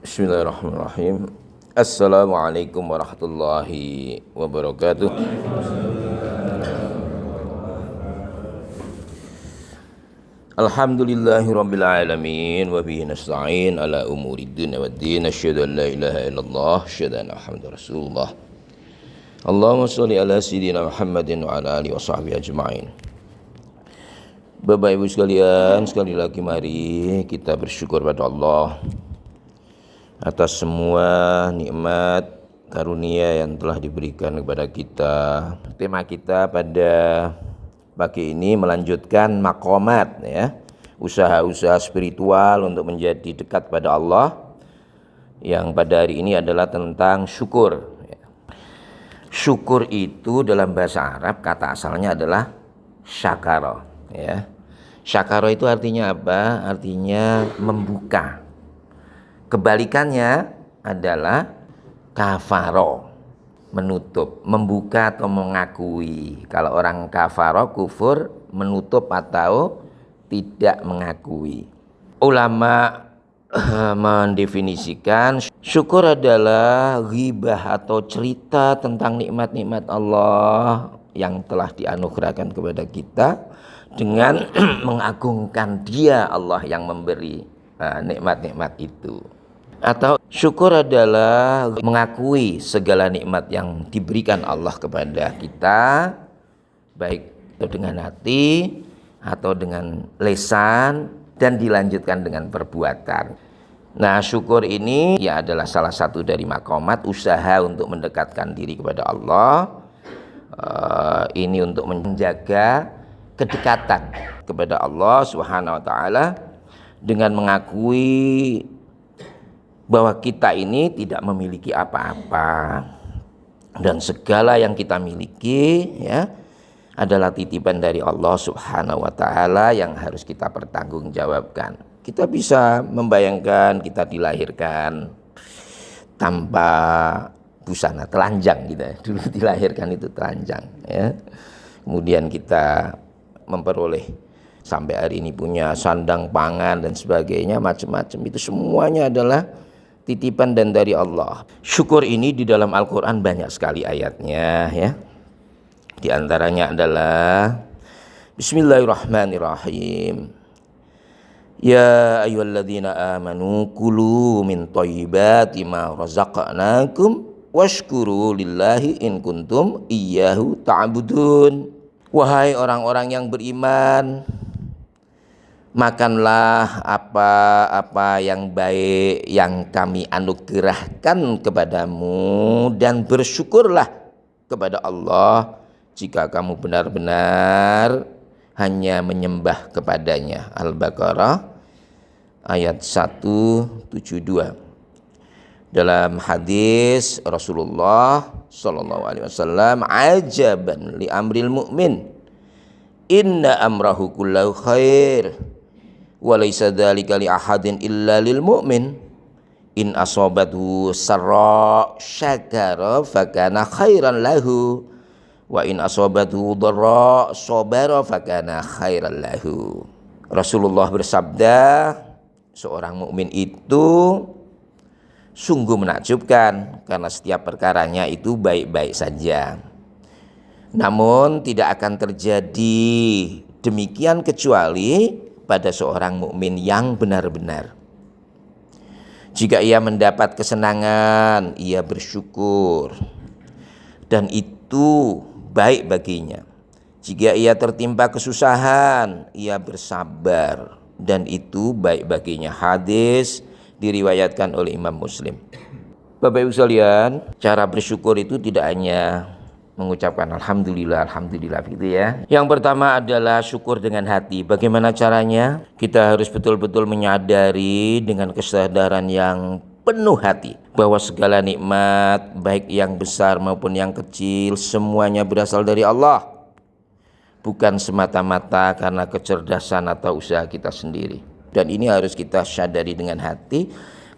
Bismillahirrahmanirrahim. Assalamualaikum warahmatullahi wabarakatuh. Alhamdulillahirabbil alamin wa bihi nasta'in ala umurid dunya waddin. Asyhadu an la ilaha illallah, asyhadu anna Muhammadar Rasulullah. Allahumma shalli ala sayyidina Muhammadin wa ala alihi wa sahbihi ajma'in. Bapak Ibu sekalian, sekali lagi mari kita bersyukur pada Allah atas semua nikmat karunia yang telah diberikan kepada kita. Tema kita pada pagi ini melanjutkan maqamat, ya, usaha-usaha spiritual untuk menjadi dekat pada Allah, yang pada hari ini adalah tentang syukur. Syukur itu dalam bahasa Arab kata asalnya adalah syakara, ya. Syakara itu artinya apa? Artinya membuka. Kebalikannya adalah kafaro, menutup, membuka atau mengakui. Kalau orang kafaro, kufur, menutup atau tidak mengakui. Ulama mendefinisikan syukur adalah ghibah atau cerita tentang nikmat-nikmat Allah yang telah dianugerahkan kepada kita dengan mengagungkan Dia, Allah yang memberi nikmat-nikmat itu. Atau syukur adalah mengakui segala nikmat yang diberikan Allah kepada kita, baik itu dengan hati atau dengan lisan, dan dilanjutkan dengan perbuatan. Nah, syukur ini ya adalah salah satu dari maqamat usaha untuk mendekatkan diri kepada Allah. Ini untuk menjaga kedekatan kepada Allah Subhanahu wa taala dengan mengakui bahwa kita ini tidak memiliki apa-apa dan segala yang kita miliki, ya, adalah titipan dari Allah Subhanahu wa taala yang harus kita pertanggungjawabkan. Kita bisa membayangkan kita dilahirkan tanpa busana, telanjang gitu ya. Dulu dilahirkan itu telanjang, ya. Kemudian kita memperoleh sampai hari ini punya sandang pangan dan sebagainya, macam-macam, itu semuanya adalah titipan dan dari Allah. Syukur ini di dalam Al-Quran banyak sekali ayatnya, ya. Di antaranya adalah Bismillahirrahmanirrahim. Ya ayyuhalladzina amanu kulu min thayyibati ma razaqnakum washkuru lillahi in kuntum iyyahu ta'budun. Wahai orang-orang yang beriman, makanlah apa-apa yang baik yang kami anugerahkan kepadamu dan bersyukurlah kepada Allah jika kamu benar-benar hanya menyembah kepadanya. Al-Baqarah ayat 172. Dalam hadis Rasulullah sallallahu alaihi wasallam, ajaban li amril mu'min, inna amrahu kullahu khair wa laysa dzalika li ahadin illa lil mu'min, in asabathu sarra syakara fakana khairan lahu wa in asabathu dharra sabara fakana khairan lahu. Rasulullah bersabda, seorang mukmin itu sungguh menakjubkan karena setiap perkaranya itu baik-baik saja. Namun tidak akan terjadi demikian kecuali pada seorang mukmin yang benar-benar. Jika ia mendapat kesenangan, ia bersyukur dan itu baik baginya. Jika ia tertimpa kesusahan, ia bersabar dan itu baik baginya. Hadis diriwayatkan oleh Imam Muslim. Bapak Ibu sekalian, cara bersyukur itu tidak hanya mengucapkan alhamdulillah, alhamdulillah gitu ya. Yang pertama adalah syukur dengan hati. Bagaimana caranya? Kita harus betul-betul menyadari dengan kesadaran yang penuh hati bahwa segala nikmat, baik yang besar maupun yang kecil, semuanya berasal dari Allah. Bukan semata-mata karena kecerdasan atau usaha kita sendiri. Dan ini harus kita sadari dengan hati.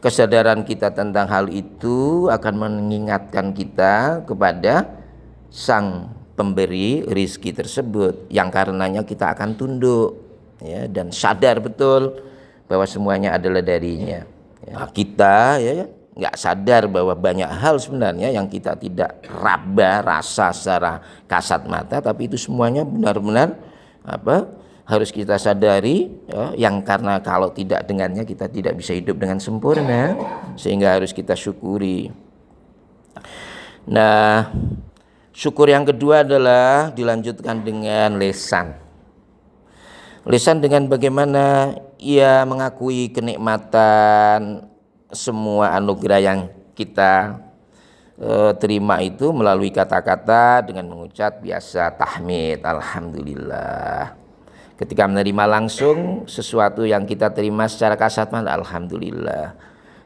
Kesadaran kita tentang hal itu akan mengingatkan kita kepada Sang Pemberi rizki tersebut, yang karenanya kita akan tunduk, ya, dan sadar betul bahwa semuanya adalah darinya. Ya, kita ya nggak sadar bahwa banyak hal sebenarnya yang kita tidak rasa secara kasat mata, tapi itu semuanya benar-benar harus kita sadari ya, yang karena kalau tidak dengannya kita tidak bisa hidup dengan sempurna, sehingga harus kita syukuri. Nah, syukur yang kedua adalah dilanjutkan dengan lisan. Lisan dengan bagaimana ia mengakui kenikmatan semua anugerah yang kita terima itu melalui kata-kata dengan mengucap biasa tahmid, alhamdulillah. Ketika menerima langsung sesuatu yang kita terima secara kasat mata, alhamdulillah.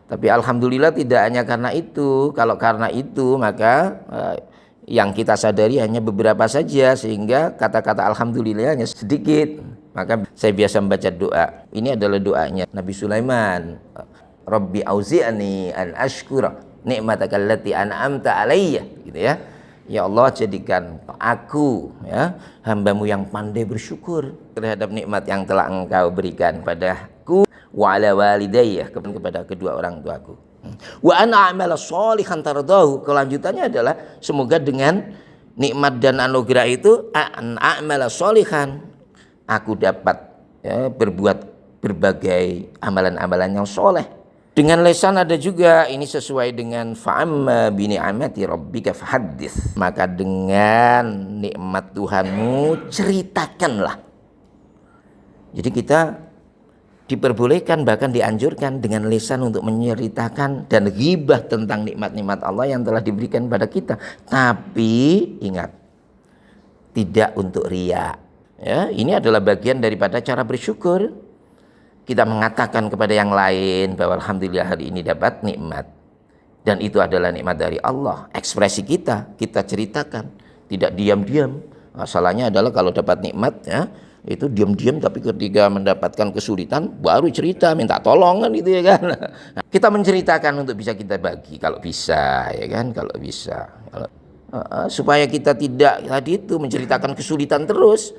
Tapi alhamdulillah tidak hanya karena itu. Kalau karena itu maka yang kita sadari hanya beberapa saja, sehingga kata-kata alhamdulillah hanya sedikit. Maka saya biasa membaca doa. Ini adalah doanya Nabi Sulaiman. Rabbi auzi'ni an ashkura ni'mataka allati an'amta alayya, gitu ya. Ya Allah, jadikan aku ya hamba-Mu yang pandai bersyukur terhadap nikmat yang telah Engkau berikan padaku wa ala walidayya, kepada kedua orang tuaku. Wa an a'mala sholihan tardahu, kelanjutannya adalah semoga dengan nikmat dan anugerah itu an a'mala sholihan, aku dapat ya, berbuat berbagai amalan-amalan yang soleh. Dengan lisan ada juga, ini sesuai dengan fa'amma bi ni'amati rabbika fahaddits, maka dengan nikmat Tuhanmu ceritakanlah. Jadi kita diperbolehkan, bahkan dianjurkan dengan lisan untuk menceritakan dan ghibah tentang nikmat-nikmat Allah yang telah diberikan pada kita. Tapi ingat, tidak untuk riya. Ya, ini adalah bagian daripada cara bersyukur. Kita mengatakan kepada yang lain bahwa alhamdulillah hari ini dapat nikmat, dan itu adalah nikmat dari Allah. Ekspresi kita ceritakan, tidak diam-diam. Masalahnya adalah kalau dapat nikmat ya, itu diam-diam, tapi ketika mendapatkan kesulitan baru cerita, minta tolong kan, gitu ya kan. Kita menceritakan untuk bisa kita bagi kalau bisa, ya kan, kalau bisa. Supaya kita tidak tadi itu menceritakan kesulitan terus,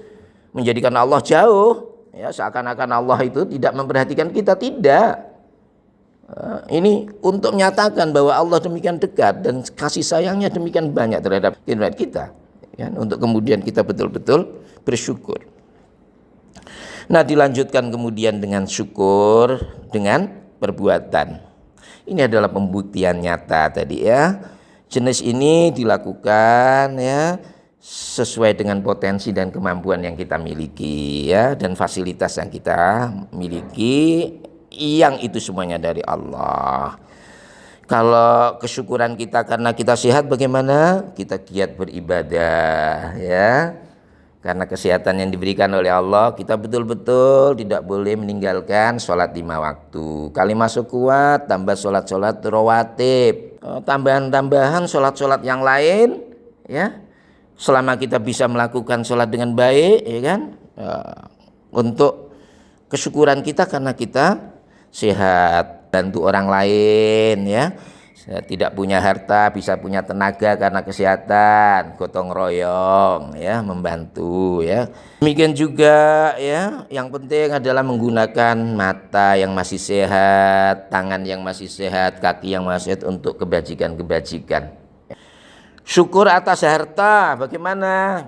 menjadikan Allah jauh. Ya, seakan-akan Allah itu tidak memperhatikan kita, tidak. Ini untuk menyatakan bahwa Allah demikian dekat dan kasih sayangnya demikian banyak terhadap kita, ya, untuk kemudian kita betul-betul bersyukur. Nah, dilanjutkan kemudian dengan syukur dengan perbuatan. Ini adalah pembuktian nyata tadi ya. Jenis ini dilakukan ya sesuai dengan potensi dan kemampuan yang kita miliki ya, dan fasilitas yang kita miliki, yang itu semuanya dari Allah. Kalau kesyukuran kita karena kita sehat, bagaimana? Kita giat beribadah ya. Karena kesehatan yang diberikan oleh Allah, kita betul-betul tidak boleh meninggalkan sholat 5 waktu. Kali masuk kuat, tambah sholat-sholat rawatib, tambahan-tambahan sholat-sholat yang lain ya. Selama kita bisa melakukan sholat dengan baik, ya kan, untuk kesyukuran kita karena kita sehat, bantu orang lain ya, tidak punya harta bisa punya tenaga karena kesehatan, gotong royong ya, membantu ya. Demikian juga ya, yang penting adalah menggunakan mata yang masih sehat, tangan yang masih sehat, kaki yang masih sehat untuk kebajikan-kebajikan. Syukur atas harta bagaimana?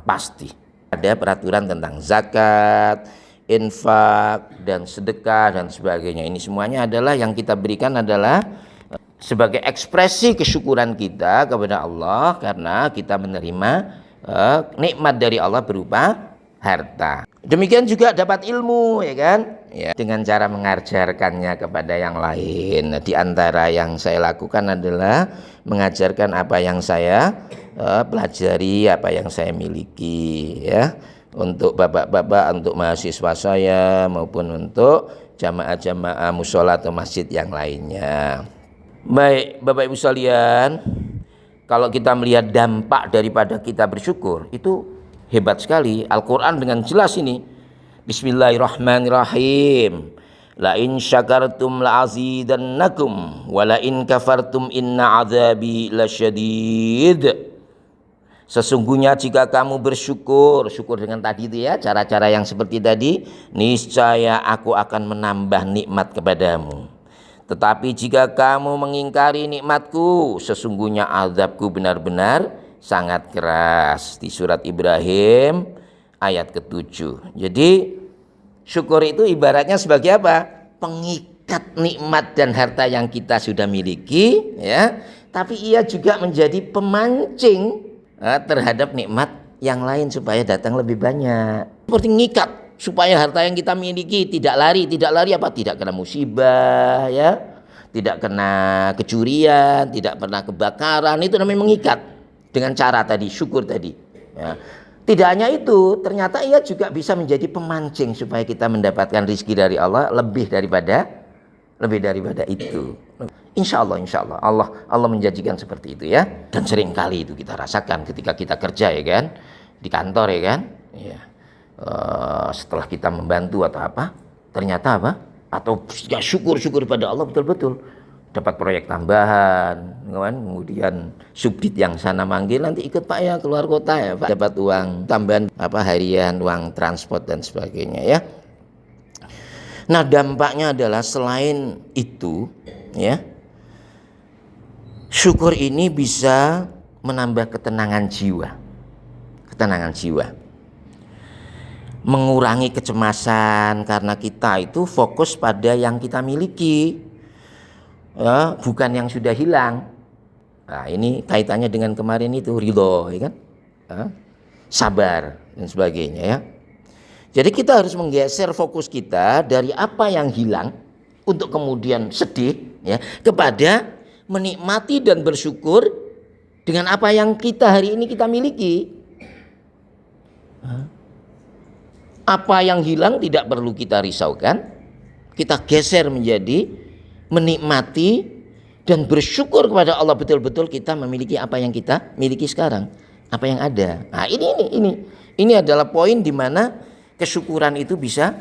Pasti ada peraturan tentang zakat, infak, dan sedekah dan sebagainya. Ini semuanya adalah yang kita berikan adalah sebagai ekspresi kesyukuran kita kepada Allah karena kita menerima nikmat dari Allah berupa harta. Demikian juga dapat ilmu, ya kan? Ya, dengan cara mengajarkannya kepada yang lain. Nah, di antara yang saya lakukan adalah mengajarkan apa yang saya pelajari, apa yang saya miliki, ya, untuk bapak-bapak, untuk mahasiswa saya maupun untuk jamaah-jamaah mushola atau masjid yang lainnya. Baik, Bapak Ibu sekalian, kalau kita melihat dampak daripada kita bersyukur itu hebat sekali. Al-Quran dengan jelas ini. Bismillahirrahmanirrahim. La in syakartum la azidannakum wa la in kafartum inna azabi lasyadid. Sesungguhnya jika kamu bersyukur, syukur dengan tadi itu ya, cara-cara yang seperti tadi, niscaya aku akan menambah nikmat kepadamu. Tetapi jika kamu mengingkari nikmatku, sesungguhnya azabku benar-benar sangat keras. Di surat Ibrahim ayat ke-7. Jadi syukur itu ibaratnya sebagai apa? Pengikat nikmat dan harta yang kita sudah miliki, ya. Tapi ia juga menjadi pemancing terhadap nikmat yang lain supaya datang lebih banyak. Seperti ngikat supaya harta yang kita miliki tidak lari apa? Tidak kena musibah, ya. Tidak kena kecurian, tidak pernah kebakaran. Itu namanya mengikat dengan cara tadi, syukur tadi, ya. Tidak hanya itu, ternyata ia juga bisa menjadi pemancing supaya kita mendapatkan rizki dari Allah lebih daripada itu. Insya Allah Allah menjanjikan seperti itu, ya. Dan sering kali itu kita rasakan ketika kita kerja, ya kan, di kantor, ya kan, ya. Setelah kita membantu atau apa, ternyata apa? Atau ya syukur pada Allah betul-betul dapat proyek tambahan, kan? Kemudian subdit yang sana manggil, nanti ikut Pak ya keluar kota ya Pak, dapat uang tambahan harian, uang transport dan sebagainya, ya. Nah, dampaknya adalah selain itu, ya, syukur ini bisa menambah ketenangan jiwa, mengurangi kecemasan karena kita itu fokus pada yang kita miliki, ya, bukan yang sudah hilang. Nah, ini kaitannya dengan kemarin itu ridho, ya kan, sabar dan sebagainya, ya. Jadi kita harus menggeser fokus kita dari apa yang hilang untuk kemudian sedih, ya, kepada menikmati dan bersyukur dengan apa yang kita hari ini kita miliki. Apa yang hilang tidak perlu kita risaukan, kita geser menjadi menikmati dan bersyukur kepada Allah, betul-betul kita memiliki apa yang kita miliki sekarang, apa yang ada. Nah, ini adalah poin di mana kesyukuran itu bisa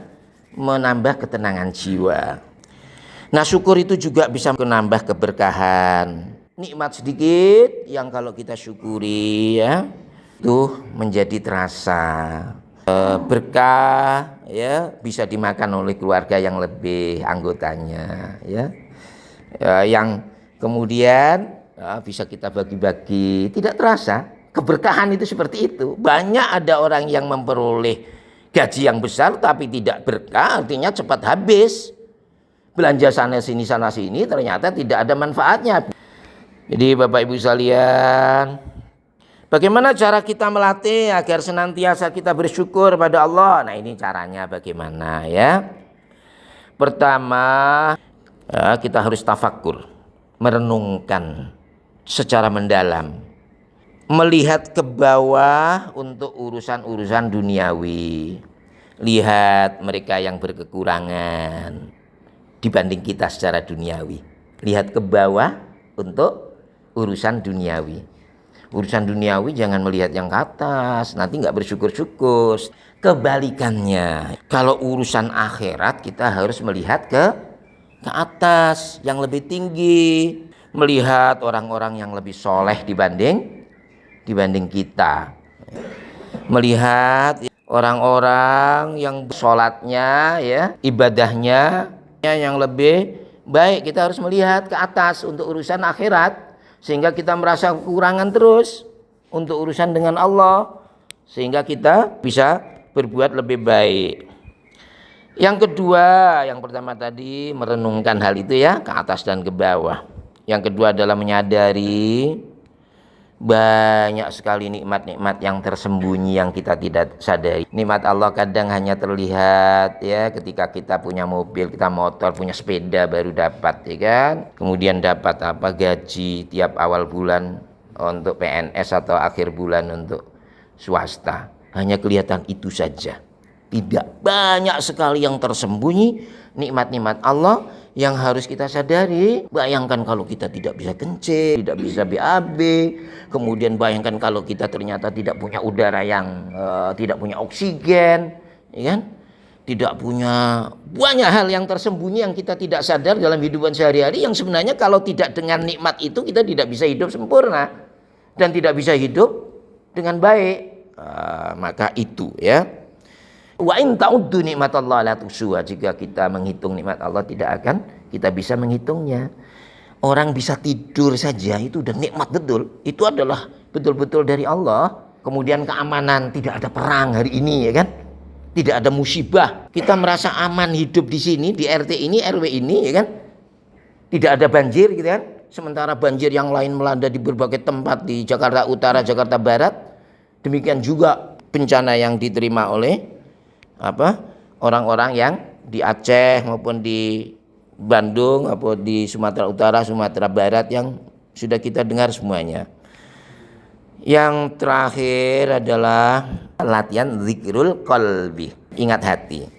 menambah ketenangan jiwa. Nah, syukur itu juga bisa menambah keberkahan. Nikmat sedikit yang kalau kita syukuri, ya, itu menjadi terasa. Berkah, ya, bisa dimakan oleh keluarga yang lebih anggotanya, ya. Yang kemudian bisa kita bagi-bagi, tidak terasa. Keberkahan itu seperti itu. Banyak ada orang yang memperoleh gaji yang besar tapi tidak berkah, artinya cepat habis. Belanja sana sini ternyata tidak ada manfaatnya. Jadi Bapak Ibu sekalian, bagaimana cara kita melatih agar senantiasa kita bersyukur pada Allah? Nah, ini caranya bagaimana, ya. Pertama, ya, kita harus tafakkur, merenungkan secara mendalam, melihat ke bawah untuk urusan-urusan duniawi. Lihat mereka yang berkekurangan dibanding kita secara duniawi. Lihat ke bawah untuk urusan duniawi. Urusan duniawi jangan melihat yang ke atas, nanti nggak bersyukur-syukur. Kebalikannya, kalau urusan akhirat kita harus melihat ke atas, yang lebih tinggi. Melihat orang-orang yang lebih soleh dibanding kita, melihat orang-orang yang sholatnya, ya, ibadahnya yang lebih baik. Kita harus melihat ke atas untuk urusan akhirat, sehingga kita merasa kekurangan terus untuk urusan dengan Allah, sehingga kita bisa berbuat lebih baik. Yang kedua, yang pertama tadi merenungkan hal itu, ya, ke atas dan ke bawah. Yang kedua adalah menyadari banyak sekali nikmat-nikmat yang tersembunyi yang kita tidak sadari. Nikmat Allah kadang hanya terlihat, ya, ketika kita punya mobil, kita motor, punya sepeda baru dapat, ya kan. Kemudian dapat gaji tiap awal bulan untuk PNS atau akhir bulan untuk swasta. Hanya kelihatan itu saja. Tidak, banyak sekali yang tersembunyi nikmat-nikmat Allah yang harus kita sadari. Bayangkan kalau kita tidak bisa kencing, tidak bisa BAB, kemudian bayangkan kalau kita ternyata tidak punya udara yang tidak punya oksigen, ya kan? Tidak punya banyak hal yang tersembunyi yang kita tidak sadar dalam kehidupan sehari-hari, yang sebenarnya kalau tidak dengan nikmat itu kita tidak bisa hidup sempurna dan tidak bisa hidup dengan baik. Maka itu, ya. Wa in ta'uddu nikmatallahi la tuhsuha, jika kita menghitung nikmat Allah tidak akan kita bisa menghitungnya. Orang bisa tidur saja itu udah nikmat betul. Itu adalah betul-betul dari Allah. Kemudian keamanan, tidak ada perang hari ini ya kan. Tidak ada musibah. Kita merasa aman hidup di sini, di RT ini, RW ini ya kan. Tidak ada banjir gitu kan. Sementara banjir yang lain melanda di berbagai tempat di Jakarta Utara, Jakarta Barat. Demikian juga bencana yang diterima oleh orang-orang yang di Aceh maupun di Bandung maupun di Sumatera Utara, Sumatera Barat yang sudah kita dengar semuanya. Yang terakhir adalah latihan zikrul qalbi, ingat hati.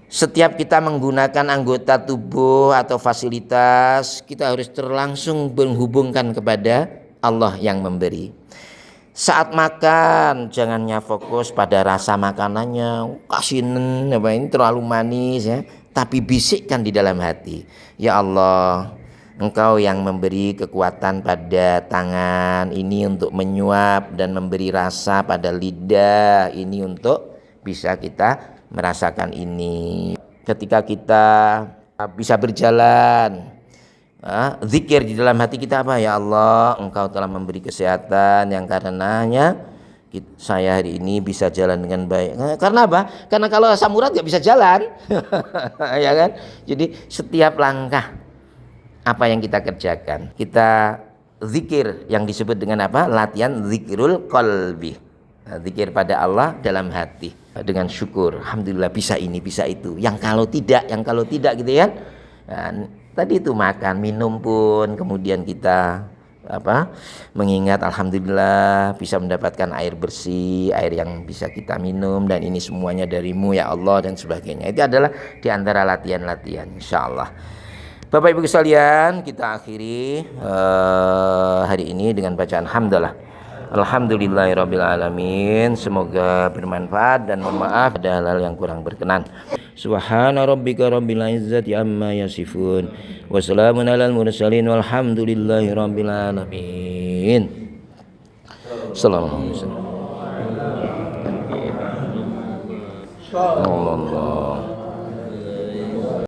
Setiap kita menggunakan anggota tubuh atau fasilitas, kita harus terlangsung menghubungkan kepada Allah yang memberi. Saat makan, jangannya fokus pada rasa makanannya, kasinan apa ini terlalu manis ya, tapi bisikkan di dalam hati, ya Allah, Engkau yang memberi kekuatan pada tangan ini untuk menyuap dan memberi rasa pada lidah ini untuk bisa kita merasakan ini. Ketika kita bisa berjalan, zikir di dalam hati kita apa? Ya Allah, Engkau telah memberi kesehatan yang karenanya saya hari ini bisa jalan dengan baik. Karena apa? Karena kalau asam urat nggak bisa jalan, ya kan? Jadi setiap langkah apa yang kita kerjakan, kita zikir yang disebut dengan apa? Latihan zikrul qalbi. Zikir pada Allah dalam hati dengan syukur. Alhamdulillah bisa ini, bisa itu. Yang kalau tidak gitu ya. Tadi itu makan, minum pun kemudian kita mengingat alhamdulillah bisa mendapatkan air bersih, air yang bisa kita minum dan ini semuanya darimu ya Allah dan sebagainya. Itu adalah di antara latihan-latihan insyaallah. Bapak Ibu sekalian, kita akhiri hari ini dengan bacaan hamdalah. Alhamdulillahirabbil alamin. Semoga bermanfaat dan mohon maaf ada hal-hal yang kurang berkenan. Subhana rabbika rabbil izzati amma yasifun. Wassalamun alal mursalin walhamdulillahi rabbil alamin. Assalamualaikum. Allah.